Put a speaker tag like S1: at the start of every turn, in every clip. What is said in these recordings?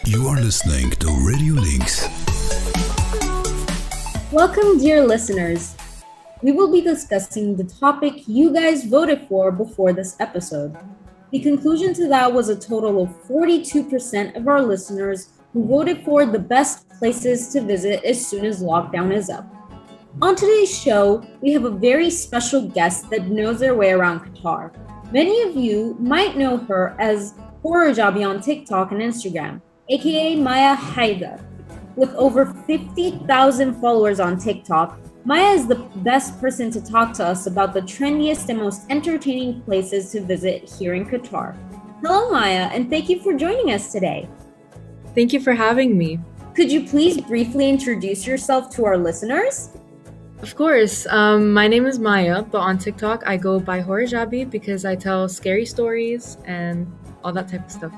S1: You are listening to Radio Lynx.
S2: Welcome, dear listeners. We will be discussing the topic you guys voted for before this episode. The conclusion to that was a total of 42% of our listeners who voted for the best places to visit as soon as lockdown is up. On today's show, we have a very special guest that knows their way around Qatar. Many of you might know her as HorrorJabi on TikTok and Instagram, aka Maya Haida. With over 50,000 followers on TikTok, Maya is the best person to talk to us about the trendiest and most entertaining places to visit here in Qatar. Hello, Maya, and thank you for joining us today.
S3: Thank you for having me.
S2: Could you please briefly introduce yourself to our listeners?
S3: Of course. My name is Maya, but on TikTok I go by HorrorJabi because I tell scary stories and all that type of stuff.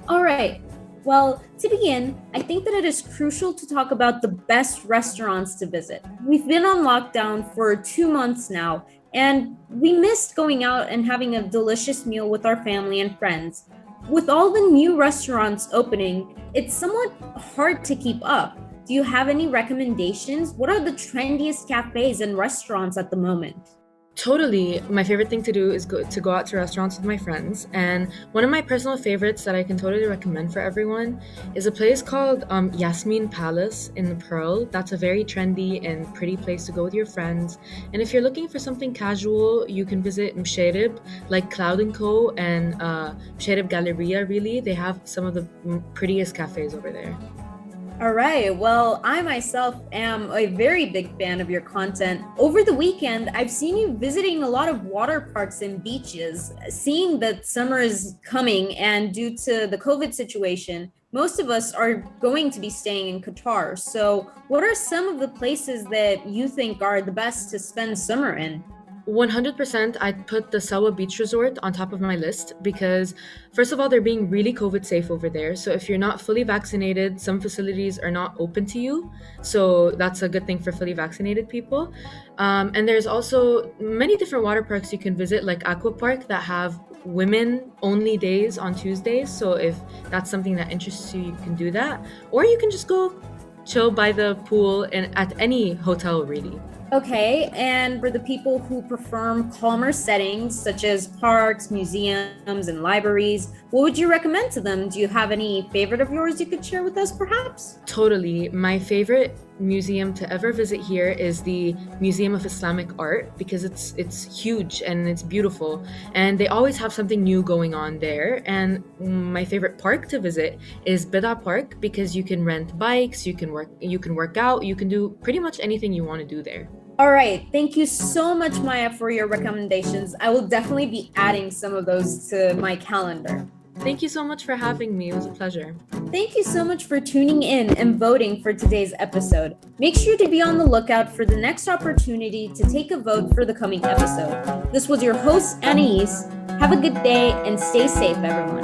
S2: All right. Well, to begin, I think that it is crucial to talk about the best restaurants to visit. We've been on lockdown for 2 months now, and we missed going out and having a delicious meal with our family and friends. With all the new restaurants opening, it's somewhat hard to keep up. Do you have any recommendations? What are the trendiest cafes and restaurants at the moment?
S3: Totally. My favorite thing to do is go out to restaurants with my friends. And one of my personal favorites that I can totally recommend for everyone is a place called Yasmin Palace in the Pearl. That's a very trendy and pretty place to go with your friends. And if you're looking for something casual, you can visit Msherib, like Cloud & Co. and Msherib Galleria, really. They have some of the prettiest cafes over there.
S2: All right. Well, I myself am a very big fan of your content. Over the weekend, I've seen you visiting a lot of water parks and beaches. Seeing that summer is coming and due to the COVID situation, most of us are going to be staying in Qatar. So what are some of the places that you think are the best to spend summer in?
S3: 100%, I'd put the Sawa Beach Resort on top of my list because, first of all, they're being really COVID safe over there. So if you're not fully vaccinated, some facilities are not open to you. So that's a good thing for fully vaccinated people. And there's also many different water parks you can visit, like Aqua Park, that have women-only days on Tuesdays. So if that's something that interests you, you can do that. Or you can just go chill by the pool and at any hotel, really.
S2: Okay, and for the people who prefer calmer settings such as parks, museums, and libraries, what would you recommend to them? Do you have any favorite of yours you could share with us, perhaps?
S3: Totally. My favorite museum to ever visit here is the Museum of Islamic Art because it's huge and it's beautiful, and they always have something new going on there. And my favorite park to visit is Bida Park because you can rent bikes, you can work out, you can do pretty much anything you want to do there.
S2: All right. Thank you so much, Maya, for your recommendations. I will definitely be adding some of those to my calendar.
S3: Thank you so much for having me. It was a pleasure.
S2: Thank you so much for tuning in and voting for today's episode. Make sure to be on the lookout for the next opportunity to take a vote for the coming episode. This was your host, Anais. Have a good day and stay safe, everyone.